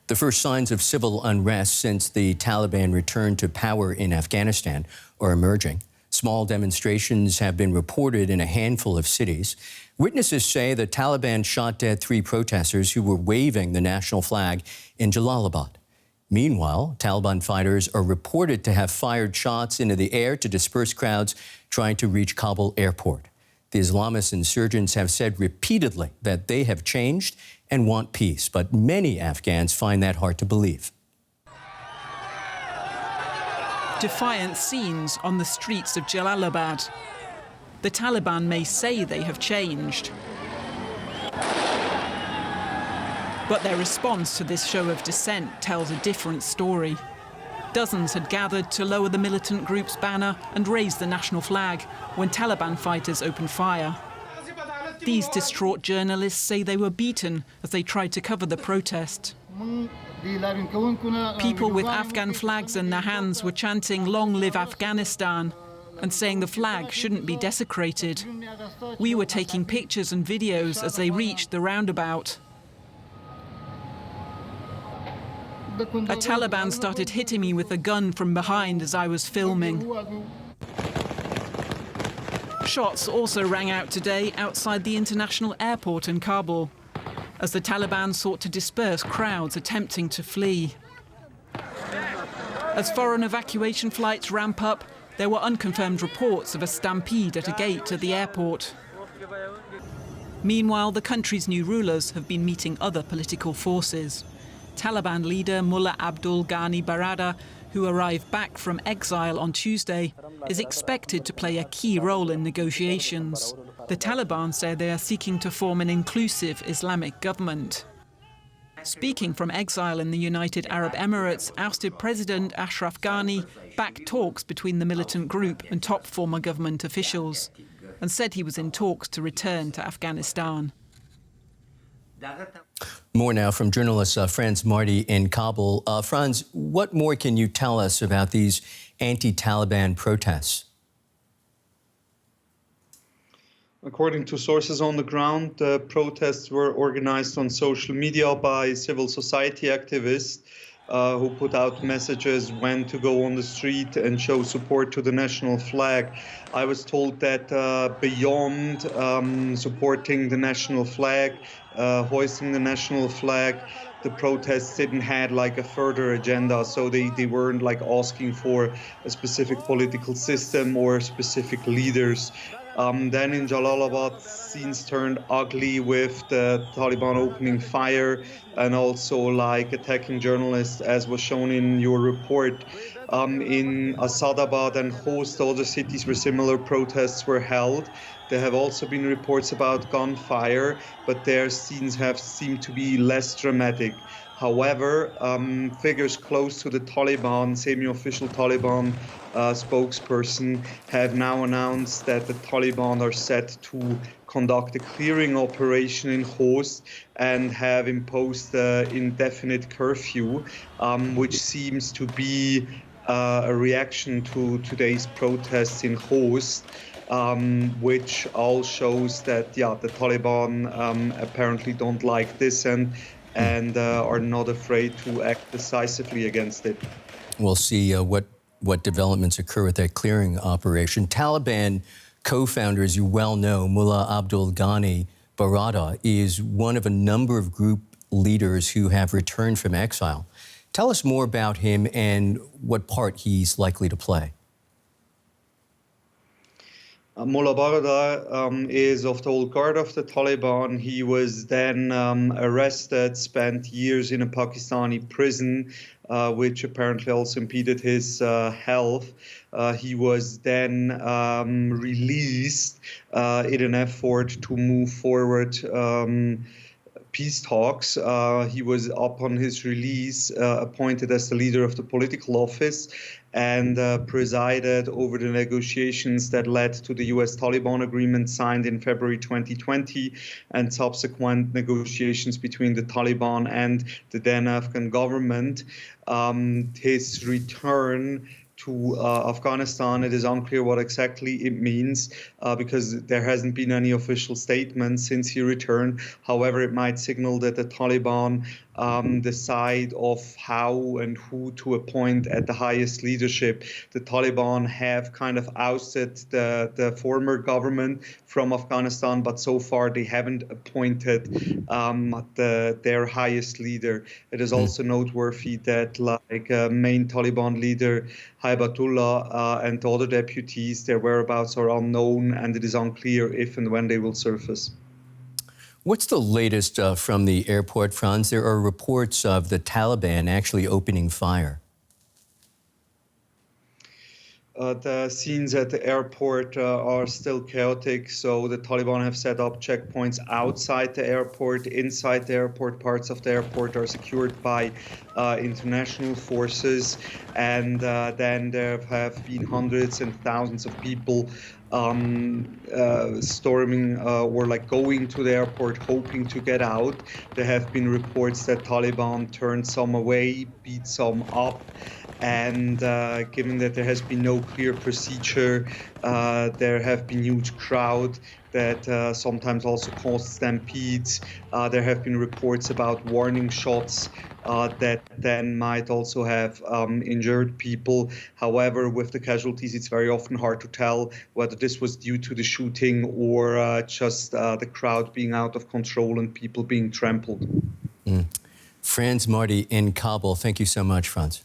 The first signs of civil unrest since the Taliban returned to power in Afghanistan are emerging. Small demonstrations have been reported in a handful of cities. Witnesses say the Taliban shot dead 3 protesters who were waving the national flag in Jalalabad. Meanwhile, Taliban fighters are reported to have fired shots into the air to disperse crowds trying to reach Kabul Airport. The Islamist insurgents have said repeatedly that they have changed and want peace, but many Afghans find that hard to believe. Defiant scenes on the streets of Jalalabad. The Taliban may say they have changed, but their response to this show of dissent tells a different story. Dozens had gathered to lower the militant group's banner and raise the national flag when Taliban fighters opened fire. These distraught journalists say they were beaten as they tried to cover the protest. People with Afghan flags in their hands were chanting "Long live Afghanistan" and saying the flag shouldn't be desecrated. We were taking pictures and videos as they reached the roundabout. A Taliban started hitting me with a gun from behind as I was filming. Shots also rang out today outside the international airport in Kabul, as the Taliban sought to disperse crowds attempting to flee. As foreign evacuation flights ramp up, there were unconfirmed reports of a stampede at a gate at the airport. Meanwhile, the country's new rulers have been meeting other political forces. Taliban leader Mullah Abdul Ghani Baradar, who arrived back from exile on Tuesday, is expected to play a key role in negotiations. The Taliban say they are seeking to form an inclusive Islamic government. Speaking from exile in the United Arab Emirates, ousted President Ashraf Ghani backed talks between the militant group and top former government officials and said he was in talks to return to Afghanistan. More now from journalist Franz Marty in Kabul. Franz, what more can you tell us about these anti-Taliban protests? According to sources on the ground, the protests were organized on social media by civil society activists who put out messages when to go on the street and show support to the national flag. I was told that beyond supporting the national flag, hoisting the national flag, the protests didn't have like a further agenda, so they weren't like asking for a specific political system or specific leaders. Then in Jalalabad, scenes turned ugly with the Taliban opening fire and also like attacking journalists, as was shown in your report. In Asadabad and Khost, other cities where similar protests were held. There have also been reports about gunfire, but their scenes have seemed to be less dramatic. However, figures close to the Taliban, semi-official Taliban spokesperson, have now announced that the Taliban are set to conduct a clearing operation in Khost and have imposed an indefinite curfew, which seems to be a reaction to today's protests in Khost. Which all shows that, the Taliban apparently don't like dissent and are not afraid to act decisively against it. We'll see what developments occur with that clearing operation. Taliban co-founder, as you well know, Mullah Abdul Ghani Baradar, is one of a number of group leaders who have returned from exile. Tell us more about him and what part he's likely to play. Mullah Baradar is of the old guard of the Taliban. He was then arrested, spent years in a Pakistani prison, which apparently also impeded his health. He was then released in an effort to move forward peace talks. He was, upon his release, appointed as the leader of the political office and presided over the negotiations that led to the US-Taliban agreement signed in February 2020 and subsequent negotiations between the Taliban and the then Afghan government. His return to Afghanistan, it is unclear what exactly it means because there hasn't been any official statement since he returned. However, it might signal that the Taliban decide of how and who to appoint at the highest leadership. The Taliban have kind of ousted the former government from Afghanistan, but so far they haven't appointed their highest leader. It is also noteworthy that main Taliban leader Haibatullah and the other deputies, their whereabouts are unknown, and it is unclear if and when they will surface. What's the latest from the airport, Franz? There are reports of the Taliban actually opening fire. The scenes at the airport are still chaotic, so the Taliban have set up checkpoints outside the airport. Inside the airport, parts of the airport are secured by international forces, and then there have been hundreds and thousands of people storming or going to the airport hoping to get out. There have been reports that Taliban turned some away, beat some up. And given that there has been no clear procedure, there have been huge crowds that sometimes also caused stampedes. There have been reports about warning shots that then might also have injured people. However, with the casualties, it's very often hard to tell whether this was due to the shooting or just the crowd being out of control and people being trampled. Franz Marty in Kabul. Thank you so much, Franz.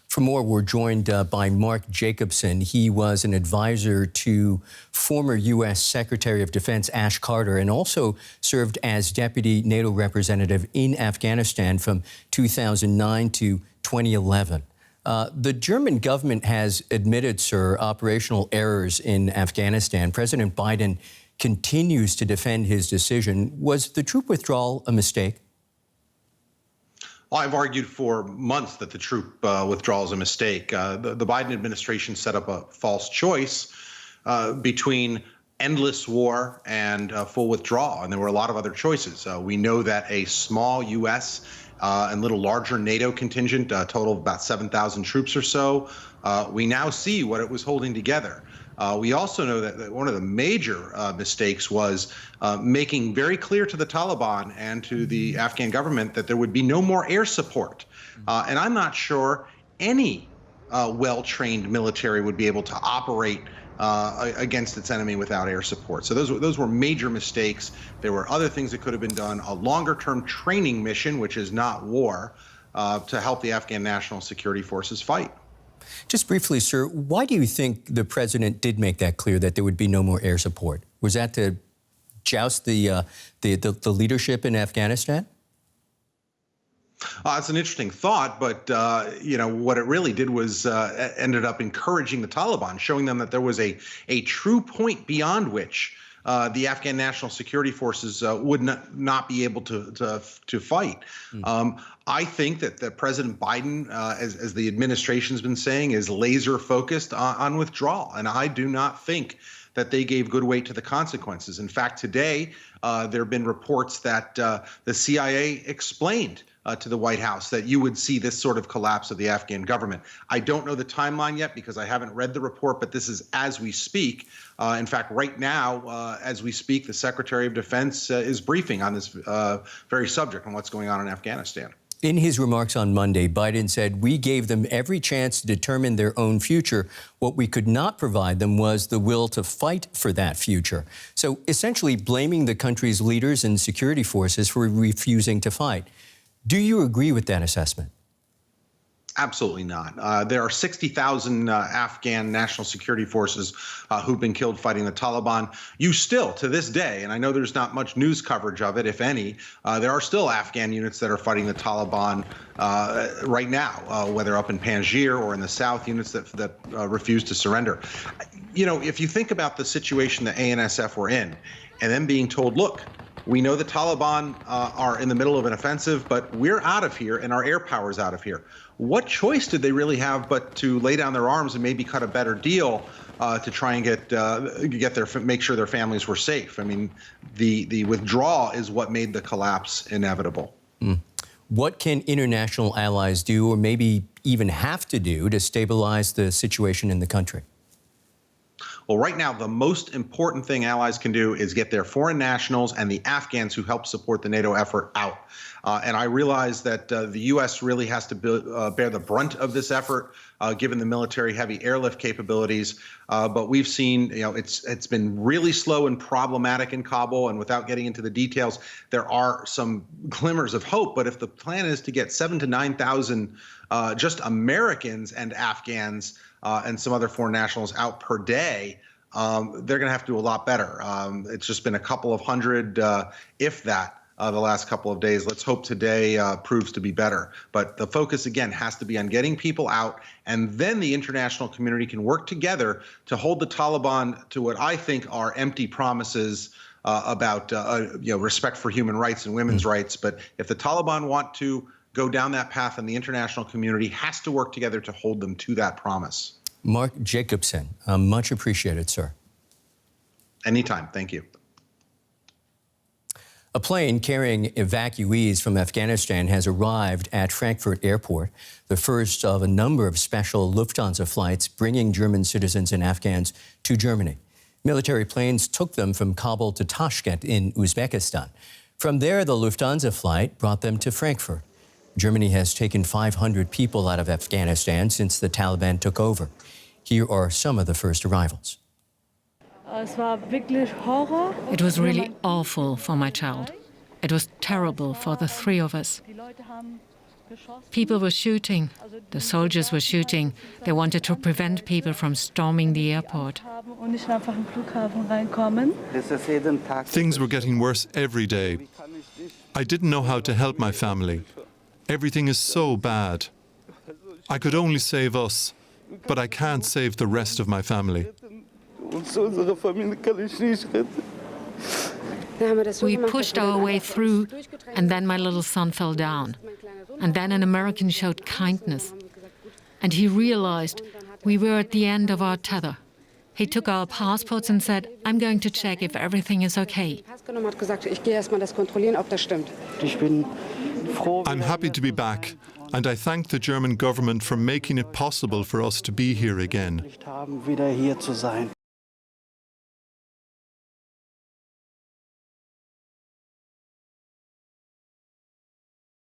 For more, we're joined by Mark Jacobson. He was an advisor to former U.S. Secretary of Defense Ash Carter and also served as Deputy NATO Representative in Afghanistan from 2009 to 2011. The German government has admitted, sir, operational errors in Afghanistan. President Biden continues to defend his decision. Was the troop withdrawal a mistake? Well, I've argued for months that the troop withdrawal is a mistake. The Biden administration set up a false choice between endless war and full withdrawal, and there were a lot of other choices. We know that a small U.S. And little larger NATO contingent, a total of about 7,000 troops or so, we now see what it was holding together. We also know that one of the major mistakes was making very clear to the Taliban and to the Afghan government that there would be no more air support. And I'm not sure any well-trained military would be able to operate against its enemy without air support. So those were major mistakes. There were other things that could have been done. A longer-term training mission, which is not war, to help the Afghan National Security Forces fight. Just briefly, sir, why do you think the president did make that clear that there would be no more air support? Was that to joust the leadership in Afghanistan? It's an interesting thought, but what it really did was ended up encouraging the Taliban, showing them that there was a true point beyond which the Afghan National Security Forces would not be able to fight. I think that President Biden, as the administration's been saying, is laser focused on withdrawal, and I do not think that they gave good weight to the consequences. In fact, today there have been reports that the CIA explained to the White House that you would see this sort of collapse of the Afghan government. I don't know the timeline yet because I haven't read the report, but this is as we speak. In fact, right now, as we speak, the Secretary of Defense is briefing on this very subject, on what's going on in Afghanistan. In his remarks on Monday, Biden said, "We gave them every chance to determine their own future. What we could not provide them was the will to fight for that future." So essentially blaming the country's leaders and security forces for refusing to fight. Do you agree with that assessment? Absolutely not. There are 60,000 Afghan National Security Forces who've been killed fighting the Taliban. You still, to this day, and I know there's not much news coverage of it, if any, there are still Afghan units that are fighting the Taliban right now, whether up in Panjshir or in the south, units that refuse to surrender. If you think about the situation that ANSF were in, and then being told, look, we know the Taliban are in the middle of an offensive, but we're out of here and our air power's out of here. What choice did they really have but to lay down their arms and maybe cut a better deal to try and make sure their families were safe? I mean, the withdrawal is what made the collapse inevitable. What can international allies do, or maybe even have to do, to stabilize the situation in the country? Well, right now, the most important thing allies can do is get their foreign nationals and the Afghans who help support the NATO effort out. And I realize that the U.S. really has to bear the brunt of this effort, given the military heavy airlift capabilities. But we've seen, it's been really slow and problematic in Kabul. And without getting into the details, there are some glimmers of hope. But if the plan is to get 7,000 to 9,000 just Americans and Afghans and some other foreign nationals out per day, they're going to have to do a lot better. It's just been a couple of hundred, if that. The last couple of days. Let's hope today proves to be better. But the focus, again, has to be on getting people out, and then the international community can work together to hold the Taliban to what I think are empty promises about respect for human rights and women's rights. But if the Taliban want to go down that path, and the international community has to work together to hold them to that promise. Mark Jacobson, much appreciated, sir. Anytime. Thank you. A plane carrying evacuees from Afghanistan has arrived at Frankfurt Airport, the first of a number of special Lufthansa flights bringing German citizens and Afghans to Germany. Military planes took them from Kabul to Tashkent in Uzbekistan. From there, the Lufthansa flight brought them to Frankfurt. Germany has taken 500 people out of Afghanistan since the Taliban took over. Here are some of the first arrivals. It was really awful for my child. It was terrible for the three of us. People were shooting. The soldiers were shooting. They wanted to prevent people from storming the airport. Things were getting worse every day. I didn't know how to help my family. Everything is so bad. I could only save us, but I can't save the rest of my family. We pushed our way through, and then my little son fell down. And then an American showed kindness. And he realized we were at the end of our tether. He took our passports and said, "I'm going to check if everything is okay." I'm happy to be back, and I thank the German government for making it possible for us to be here again.